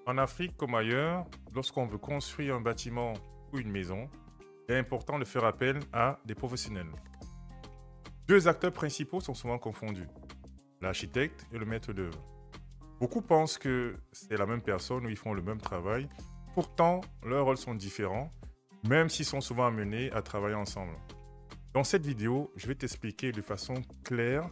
En Afrique comme ailleurs, lorsqu'on veut construire un bâtiment ou une maison, il est important de faire appel à des professionnels. Deux acteurs principaux sont souvent confondus, l'architecte et le maître d'œuvre. Beaucoup pensent que c'est la même personne ou ils font le même travail. Pourtant, leurs rôles sont différents, même s'ils sont souvent amenés à travailler ensemble. Dans cette vidéo, je vais t'expliquer de façon claire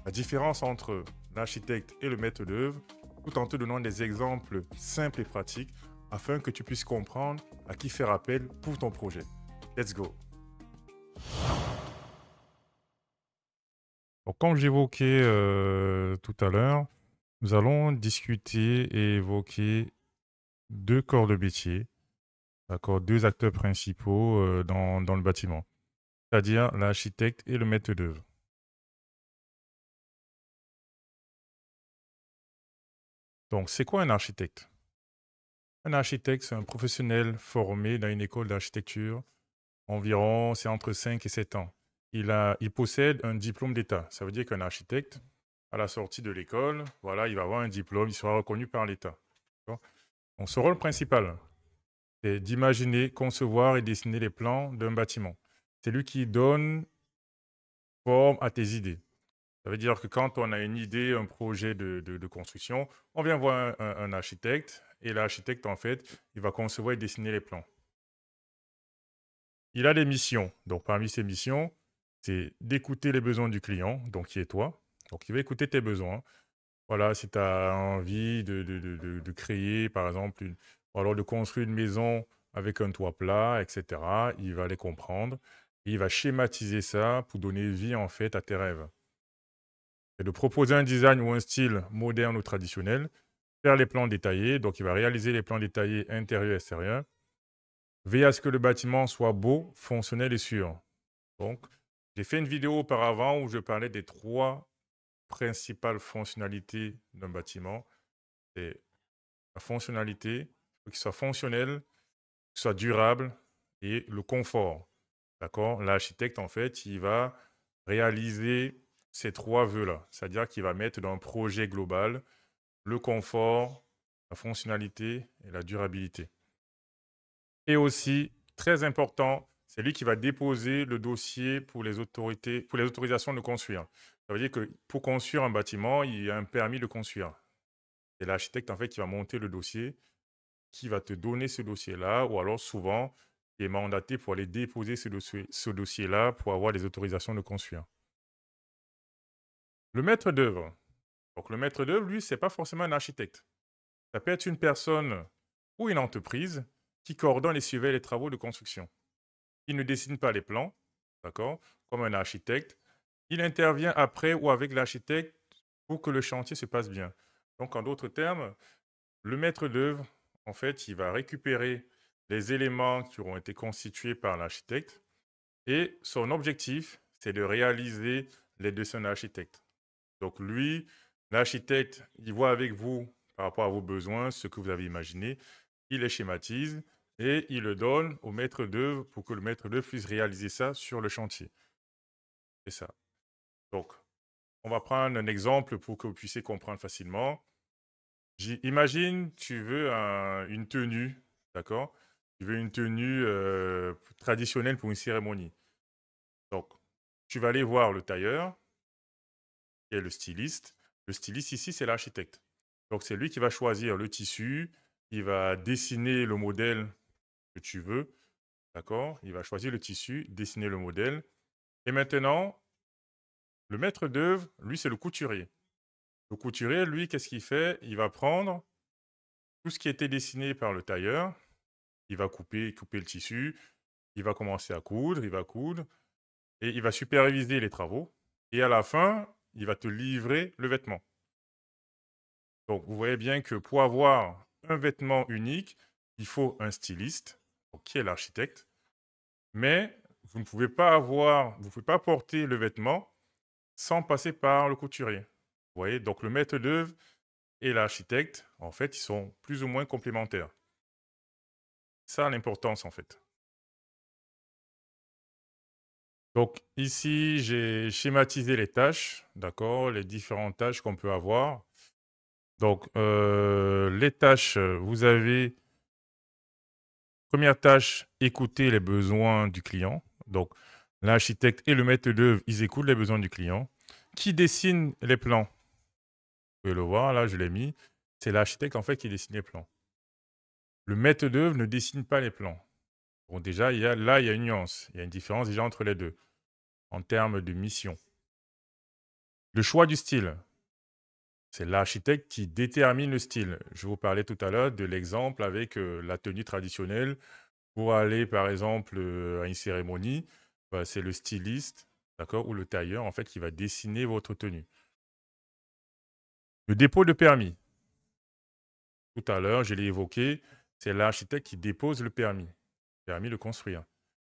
la différence entre l'architecte et le maître d'œuvre, tout en te donnant des exemples simples et pratiques afin que tu puisses comprendre à qui faire appel pour ton projet. Let's go. Donc, comme j'évoquais tout à l'heure, nous allons discuter et évoquer deux corps de métier, d'accord, deux acteurs principaux dans le bâtiment, c'est-à-dire l'architecte et le maître d'œuvre. Donc, c'est quoi un architecte? Un architecte, c'est un professionnel formé dans une école d'architecture. Environ, c'est entre 5 et 7 ans. Il possède un diplôme d'État. Ça veut dire qu'un architecte, à la sortie de l'école, voilà, il va avoir un diplôme, il sera reconnu par l'État. D'accord. Donc, son rôle principal, c'est d'imaginer, concevoir et dessiner les plans d'un bâtiment. C'est lui qui donne forme à tes idées. Ça veut dire que quand on a une idée, un projet de construction, on vient voir un architecte et l'architecte, en fait, il va concevoir et dessiner les plans. Il a des missions. Donc, parmi ces missions, c'est d'écouter les besoins du client, donc qui est toi. Donc, il va écouter tes besoins. Voilà, si tu as envie de créer, par exemple, ou alors de construire une maison avec un toit plat, etc., il va les comprendre. Et il va schématiser ça pour donner vie, en fait, à tes rêves. Et de proposer un design ou un style moderne ou traditionnel, faire les plans détaillés. Donc, il va réaliser les plans détaillés intérieurs et extérieurs. Veiller à ce que le bâtiment soit beau, fonctionnel et sûr. Donc, j'ai fait une vidéo auparavant où je parlais des trois principales fonctionnalités d'un bâtiment. C'est la fonctionnalité, il faut qu'il soit fonctionnel, qu'il soit durable et le confort. D'accord? L'architecte, en fait, il va réaliser ces trois vœux-là. C'est-à-dire qu'il va mettre dans un projet global le confort, la fonctionnalité et la durabilité. Et aussi, très important, c'est lui qui va déposer le dossier pour les autorités, pour les autorisations de construire. Ça veut dire que pour construire un bâtiment, il y a un permis de construire. C'est l'architecte, en fait, qui va monter le dossier, qui va te donner ce dossier-là, ou alors souvent, il est mandaté pour aller déposer ce dossier-là pour avoir les autorisations de construire. Le maître d'œuvre. Donc, le maître d'œuvre, lui, c'est pas forcément un architecte. Ça peut être une personne ou une entreprise qui coordonne et surveille les travaux de construction. Il ne dessine pas les plans, d'accord, comme un architecte. Il intervient après ou avec l'architecte pour que le chantier se passe bien. Donc, en d'autres termes, le maître d'œuvre, en fait, il va récupérer les éléments qui auront été constitués par l'architecte et son objectif, c'est de réaliser les dessins de l'architecte. Donc, lui, l'architecte, il voit avec vous, par rapport à vos besoins, ce que vous avez imaginé, il les schématise et il le donne au maître d'œuvre pour que le maître d'œuvre puisse réaliser ça sur le chantier. C'est ça. Donc, on va prendre un exemple pour que vous puissiez comprendre facilement. Imagine, tu veux une tenue, d'accord? Tu veux une tenue traditionnelle pour une cérémonie. Donc, tu vas aller voir le tailleur et le styliste. Le styliste ici, c'est l'architecte. Donc, c'est lui qui va choisir le tissu, il va dessiner le modèle que tu veux, d'accord? Il va choisir le tissu, dessiner le modèle. Et maintenant, le maître d'œuvre, lui, c'est le couturier. Le couturier, lui, qu'est-ce qu'il fait? Il va prendre tout ce qui a été dessiné par le tailleur, il va couper le tissu, il va commencer à coudre, il va coudre, et il va superviser les travaux. Et à la fin, il va te livrer le vêtement. Donc, vous voyez bien que pour avoir un vêtement unique, il faut un styliste, donc qui est l'architecte, mais vous ne pouvez pas vous ne pouvez pas porter le vêtement sans passer par le couturier. Vous voyez, donc le maître d'œuvre et l'architecte, en fait, ils sont plus ou moins complémentaires. Ça, l'importance, en fait. Donc ici, j'ai schématisé les tâches, d'accord, les différentes tâches qu'on peut avoir. Donc, les tâches, vous avez, première tâche, écouter les besoins du client. Donc, l'architecte et le maître d'œuvre, ils écoutent les besoins du client. Qui dessine les plans? Vous pouvez le voir, là, je l'ai mis. C'est l'architecte, en fait, qui dessine les plans. Le maître d'œuvre ne dessine pas les plans. Bon, déjà, il y a une nuance. Il y a une différence déjà entre les deux, en termes de mission. Le choix du style. C'est l'architecte qui détermine le style. Je vous parlais tout à l'heure de l'exemple avec la tenue traditionnelle. Pour aller, par exemple, à une cérémonie, bah, c'est le styliste, d'accord, ou le tailleur, en fait, qui va dessiner votre tenue. Le dépôt de permis. Tout à l'heure, je l'ai évoqué, c'est l'architecte qui dépose le permis de construire.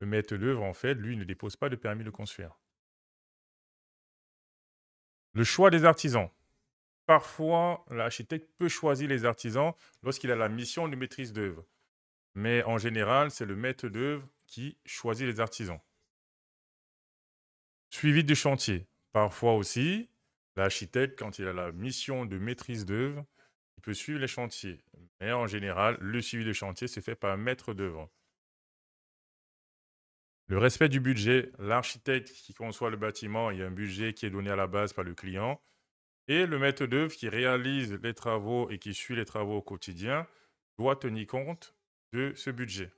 Le maître d'œuvre, en fait, lui, ne dépose pas de permis de construire. Le choix des artisans. Parfois, l'architecte peut choisir les artisans lorsqu'il a la mission de maîtrise d'œuvre. Mais en général, c'est le maître d'œuvre qui choisit les artisans. Suivi du chantier. Parfois aussi, l'architecte, quand il a la mission de maîtrise d'œuvre, il peut suivre les chantiers. Mais en général, le suivi de chantier se fait par un maître d'œuvre. Le respect du budget. L'architecte qui conçoit le bâtiment, il y a un budget qui est donné à la base par le client. Et le maître d'œuvre qui réalise les travaux et qui suit les travaux au quotidien doit tenir compte de ce budget.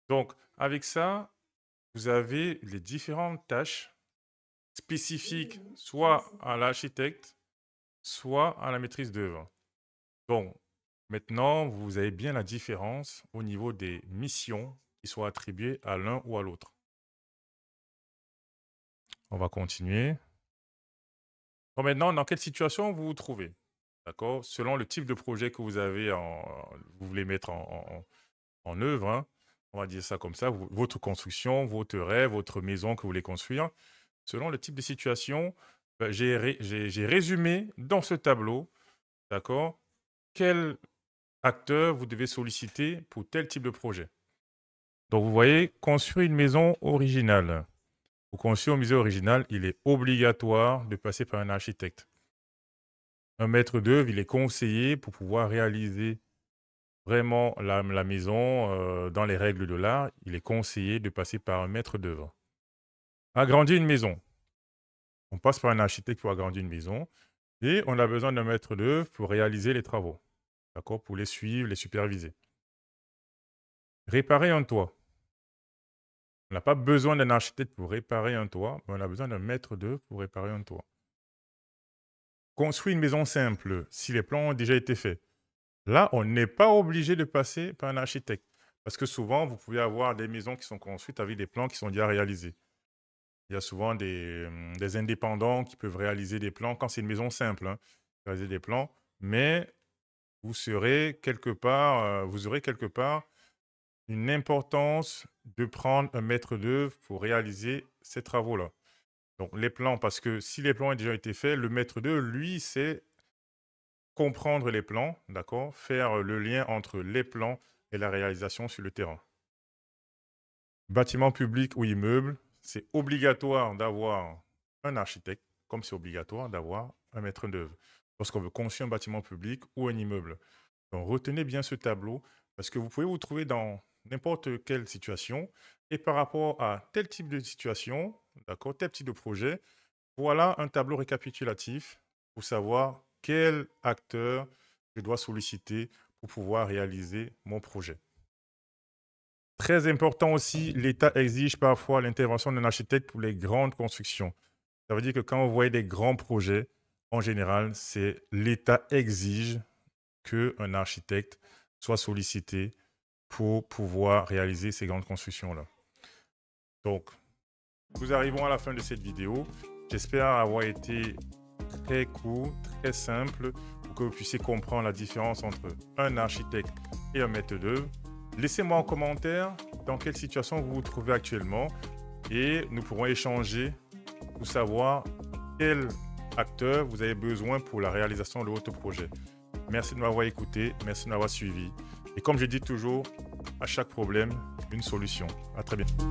Donc, avec ça, vous avez les différentes tâches spécifiques, soit à l'architecte, soit à la maîtrise d'œuvre. Donc, maintenant, vous avez bien la différence au niveau des missions qui sont attribuées à l'un ou à l'autre. On va continuer. Bon, maintenant, dans quelle situation vous vous trouvez? D'accord? Selon le type de projet que vous avez, vous voulez mettre en œuvre, hein, on va dire ça comme ça, votre construction, votre rêve, votre maison que vous voulez construire. Selon le type de situation, bah, j'ai résumé dans ce tableau, d'accord, quel acteur vous devez solliciter pour tel type de projet. Donc, vous voyez, construire une maison originale. Pour construire une maison originale, il est obligatoire de passer par un architecte. Un maître d'œuvre, il est conseillé pour pouvoir réaliser vraiment la maison dans les règles de l'art. Il est conseillé de passer par un maître d'œuvre. Agrandir une maison. On passe par un architecte pour agrandir une maison et on a besoin d'un maître d'œuvre pour réaliser les travaux, d'accord, pour les suivre, les superviser. Réparer un toit. On n'a pas besoin d'un architecte pour réparer un toit, mais on a besoin d'un maître d'œuvre pour réparer un toit. Construire une maison simple, si les plans ont déjà été faits. Là, on n'est pas obligé de passer par un architecte. Parce que souvent, vous pouvez avoir des maisons qui sont construites avec des plans qui sont déjà réalisés. Il y a souvent des indépendants qui peuvent réaliser des plans quand c'est une maison simple, hein, réaliser des plans, mais vous aurez quelque part une importance de prendre un maître d'œuvre pour réaliser ces travaux-là. Donc, les plans, parce que si les plans ont déjà été faits, le maître d'œuvre, lui, c'est comprendre les plans, d'accord, faire le lien entre les plans et la réalisation sur le terrain. Bâtiment public ou immeuble, c'est obligatoire d'avoir un architecte, comme c'est obligatoire d'avoir un maître d'œuvre lorsqu'on veut construire un bâtiment public ou un immeuble. Donc, retenez bien ce tableau parce que vous pouvez vous trouver dans n'importe quelle situation et par rapport à tel type de situation, d'accord, tel type de projet, voilà un tableau récapitulatif pour savoir quel acteur je dois solliciter pour pouvoir réaliser mon projet. Très important aussi, l'État exige parfois l'intervention d'un architecte pour les grandes constructions. Ça veut dire que quand vous voyez des grands projets, en général, c'est l'État exige qu'un architecte soit sollicité pour pouvoir réaliser ces grandes constructions-là. Donc, nous arrivons à la fin de cette vidéo. J'espère avoir été très court, très simple, pour que vous puissiez comprendre la différence entre un architecte et un maître d'œuvre. Laissez-moi en commentaire dans quelle situation vous vous trouvez actuellement et nous pourrons échanger pour savoir quel acteur vous avez besoin pour la réalisation de votre projet. Merci de m'avoir écouté, merci de m'avoir suivi. Et comme je dis toujours, à chaque problème, une solution. À très bientôt.